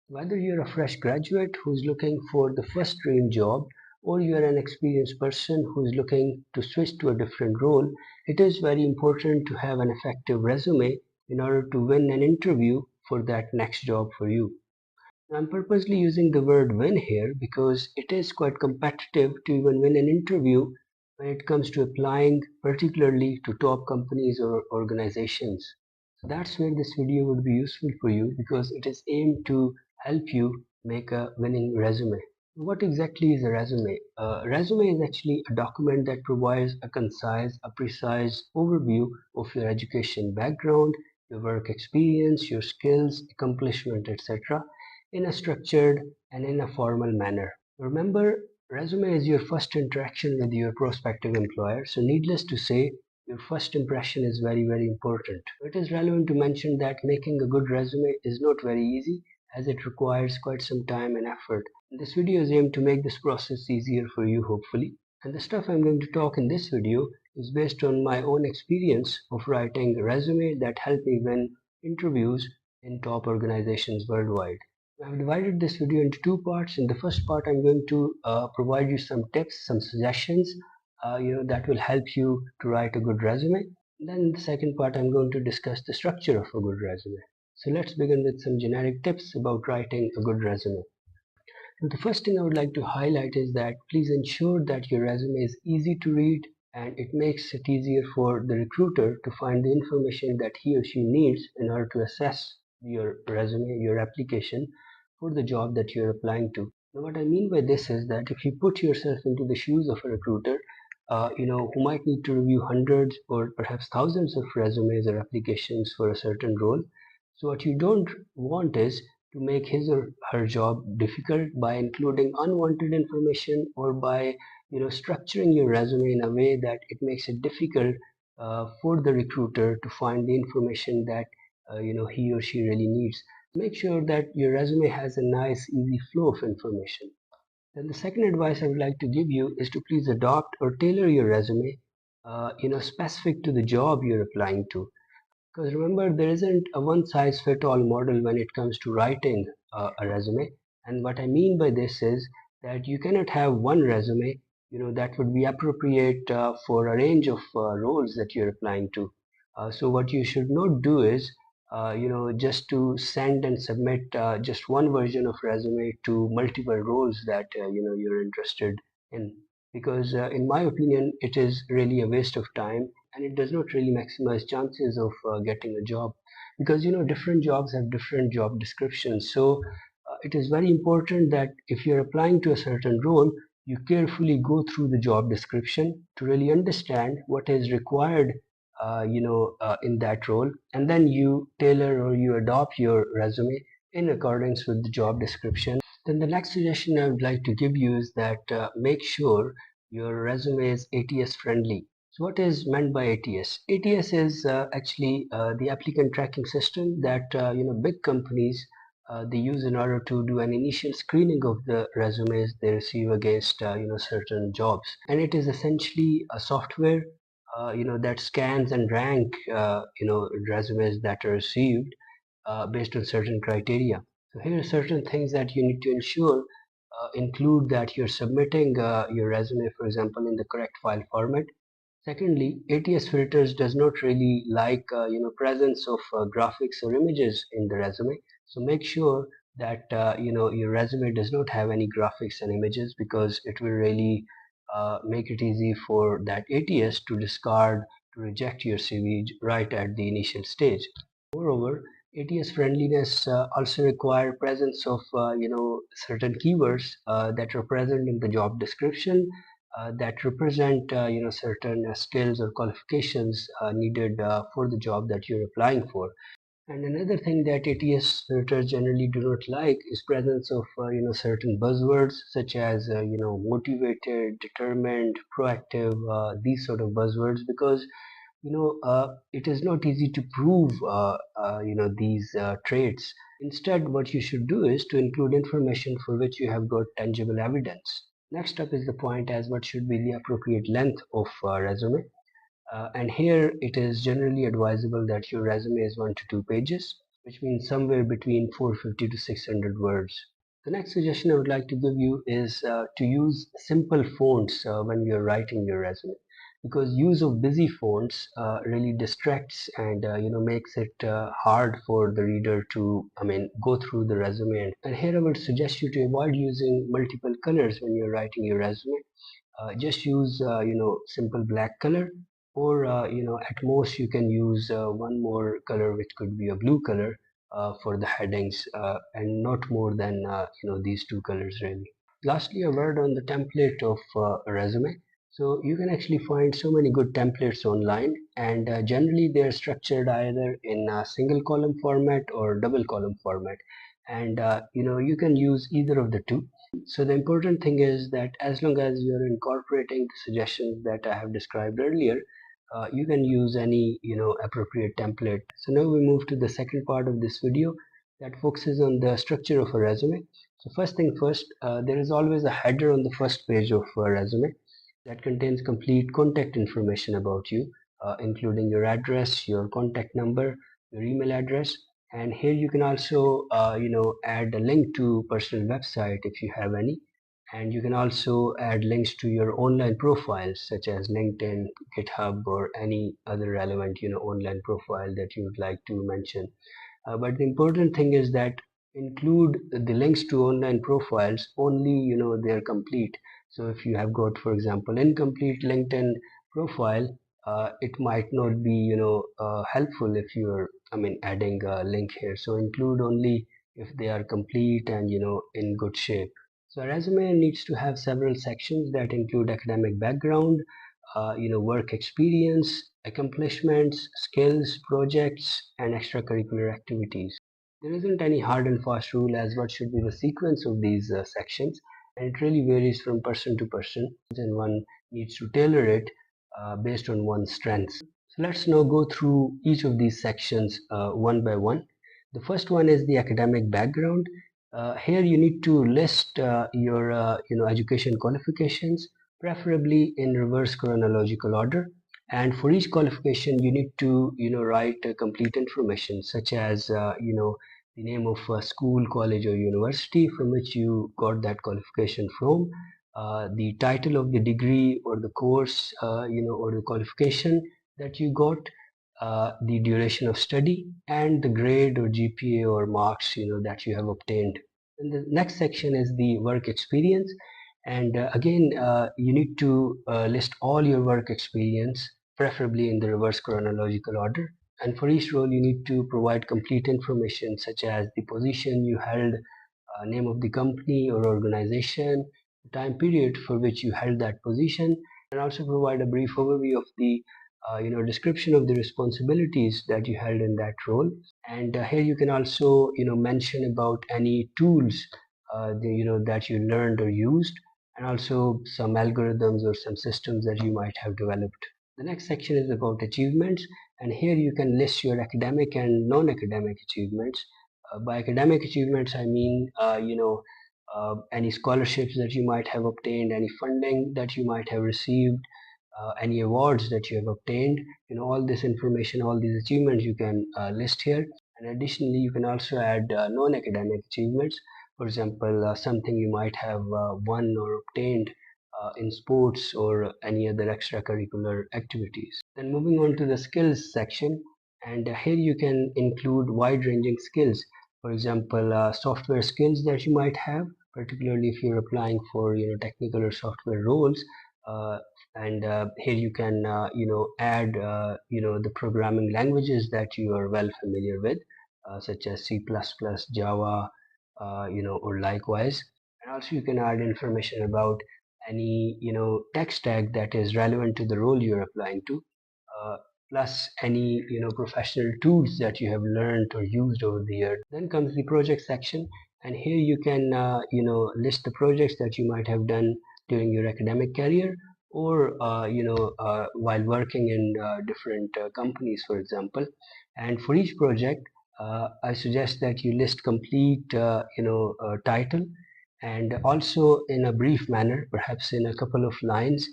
Whether you're a fresh graduate who's looking for the first dream job, or you're an experienced person who's looking to switch to a different role, it is very important to have an effective resume in order to win an interview for that next job for you. I'm purposely using the word win here because it is quite competitive to even win an interview when it comes to applying, particularly to top companies or organizations. So that's where this video would be useful for you because it is aimed to help you make a winning resume. What exactly is a resume? A resume is actually a document that provides a concise, a precise overview of your education background, your work experience, your skills, accomplishment, etc in a structured and in a formal manner. Remember, resume is your first interaction with your prospective employer, so needless to say, your first impression is very, very important. It is relevant to mention that making a good resume is not very easy as it requires quite some time and effort. This video is aimed to make this process easier for you, hopefully. And the stuff I'm going to talk in this video is based on my own experience of writing a resume that helped me win interviews in top organizations worldwide. I've divided this video into two parts. In the first part, I'm going to provide you some tips, some suggestions, that will help you to write a good resume. Then in the second part, I'm going to discuss the structure of a good resume. So let's begin with some generic tips about writing a good resume. And the first thing I would like to highlight is that please ensure that your resume is easy to read and it makes it easier for the recruiter to find the information that he or she needs in order to assess your resume, your application for the job that you're applying to. Now, what I mean by this is that if you put yourself into the shoes of a recruiter, who might need to review hundreds or perhaps thousands of resumes or applications for a certain role, so what you don't want is to make his or her job difficult by including unwanted information or by structuring your resume in a way that it makes it difficult for the recruiter to find the information that he or she really needs. Make sure that your resume has a nice easy flow of information. Then the second advice I would like to give you is to please adopt or tailor your resume specific to the job you're applying to. Because remember, there isn't a one size fit all model when it comes to writing a resume. And what I mean by this is that you cannot have one resume, that would be appropriate for a range of roles that you're applying to. So what you should not do is, just to send and submit just one version of resume to multiple roles that you're interested in, because in my opinion, it is really a waste of time and it does not really maximize chances of getting a job, because different jobs have different job descriptions. So it is very important that if you're applying to a certain role, you carefully go through the job description to really understand what is required in that role, and then you tailor or you adopt your resume in accordance with the job description. Then the next suggestion I would like to give you is that make sure your resume is ATS friendly. So what is meant by ATS? ATS is actually the applicant tracking system that big companies they use in order to do an initial screening of the resumes they receive against certain jobs. And it is essentially a software that scans and rank resumes that are received based on certain criteria. So here are certain things that you need to ensure include that you're submitting your resume, for example, in the correct file format. Secondly, ATS filters does not really like presence of graphics or images in the resume. So make sure that your resume does not have any graphics and images, because it will really make it easy for that ATS to discard, to reject your CV right at the initial stage. Moreover, ATS friendliness also require presence of certain keywords that are present in the job description that represent certain skills or qualifications needed for the job that you're applying for. And another thing that ATS filters generally do not like is presence of certain buzzwords such as motivated, determined, proactive, these sort of buzzwords, because it is not easy to prove these traits. Instead, what you should do is to include information for which you have got tangible evidence. Next up is the point as what should be the appropriate length of resume. And here it is generally advisable that your resume is 1 to 2 pages. which means somewhere between 450 to 600 words. The next suggestion I would like to give you is to use simple fonts when you're writing your resume, because use of busy fonts really distracts and makes it hard for the reader to go through the resume. And here I would suggest you to avoid using multiple colors when you're writing your resume. Just use simple black color, or at most you can use one more color, which could be a blue color for the headings, and not more than these two colors really. Lastly, a word on the template of a resume. So you can actually find so many good templates online, and generally they are structured either in a single column format or double column format, and you can use either of the two. So the important thing is that as long as you're incorporating the suggestions that I have described earlier, you can use any appropriate template. So now we move to the second part of this video that focuses on the structure of a resume. So first thing first, there is always a header on the first page of a resume that contains complete contact information about you, including your address, your contact number, your email address, and here you can also add a link to personal website if you have any, and you can also add links to your online profiles such as LinkedIn, GitHub, or any other relevant online profile that you would like to mention. But the important thing is that include the links to online profiles only they are complete. So if you have got, for example, incomplete LinkedIn profile, it might not be helpful if you're adding a link here. So include only if they are complete and in good shape. So a resume needs to have several sections that include academic background, work experience, accomplishments, skills, projects, and extracurricular activities. There isn't any hard and fast rule as what should be the sequence of these sections, and it really varies from person to person, and one needs to tailor it based on one's strengths. So let's now go through each of these sections one by one. The first one is the academic background. Here you need to list your education qualifications, preferably in reverse chronological order. And for each qualification, you need to write complete information such as the name of a school, college, or university from which you got that qualification from, the title of the degree or the course, or the qualification that you got, the duration of study, and the grade or GPA or marks that you have obtained. And the next section is the work experience, and again you need to list all your work experience, preferably in the reverse chronological order. And for each role, you need to provide complete information such as the position you held, name of the company or organization, the time period for which you held that position, and also provide a brief overview of the description of the responsibilities that you held in that role. And here you can also mention about any tools that you learned or used, and also some algorithms or some systems that you might have developed. The next section is about achievements, and here you can list your academic and non-academic achievements. By academic achievements, I mean any scholarships that you might have obtained, any funding that you might have received, any awards that you have obtained. All this information, all these achievements you can list here. And additionally, you can also add non-academic achievements. For example, something you might have won or obtained in sports or any other extracurricular activities. Then moving on to the skills section, and here you can include wide-ranging skills. For example, software skills that you might have, particularly if you're applying for technical or software roles. And here you can add the programming languages that you are well familiar with, such as C++, Java, or likewise. And also you can add information about any tech stack that is relevant to the role you're applying to, uh, plus any professional tools that you have learned or used over the year. Then comes the project section, and here you can list the projects that you might have done during your academic career, or while working in different companies, for example. And for each project, I suggest that you list complete title, and also in a brief manner, perhaps in a couple of lines,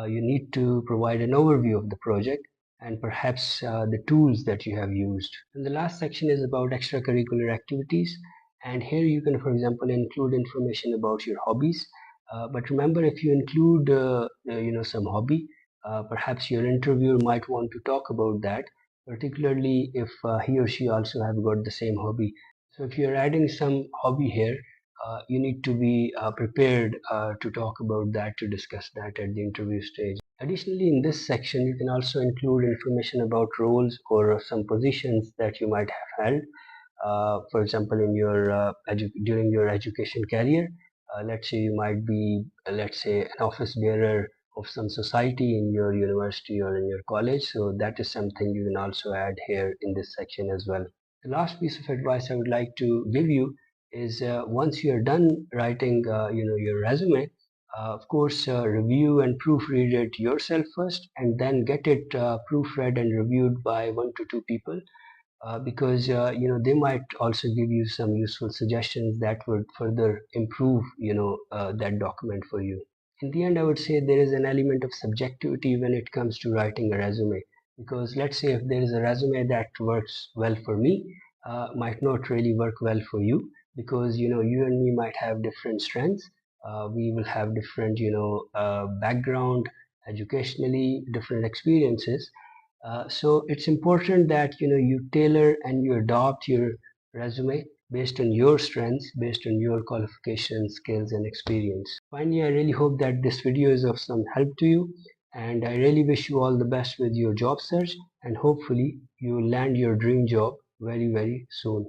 you need to provide an overview of the project. and perhaps the tools that you have used. And the last section is about extracurricular activities, and here you can, for example, include information about your hobbies. But remember, if you include some hobby, perhaps your interviewer might want to talk about that, particularly if he or she also have got the same hobby. So if you're adding some hobby here, you need to be prepared to talk about that, to discuss that at the interview stage. Additionally, in this section, you can also include information about roles or some positions that you might have held. For example, in your during your education career, let's say you might be, let's say, an office bearer of some society in your university or in your college. So that is something you can also add here in this section as well. The last piece of advice I would like to give you is once you are done writing, your resume, of course, review and proofread it yourself first, and then get it proofread and reviewed by 1 to 2 people, because they might also give you some useful suggestions that would further improve that document for you. In the end, I would say there is an element of subjectivity when it comes to writing a resume, because let's say if there is a resume that works well for me, might not really work well for you, because you and me might have different strengths. We will have different background, educationally different experiences. So it's important that you tailor and you adopt your resume based on your strengths, based on your qualifications, skills, and experience. Finally, I really hope that this video is of some help to you, and I really wish you all the best with your job search, and hopefully you will land your dream job very, very soon.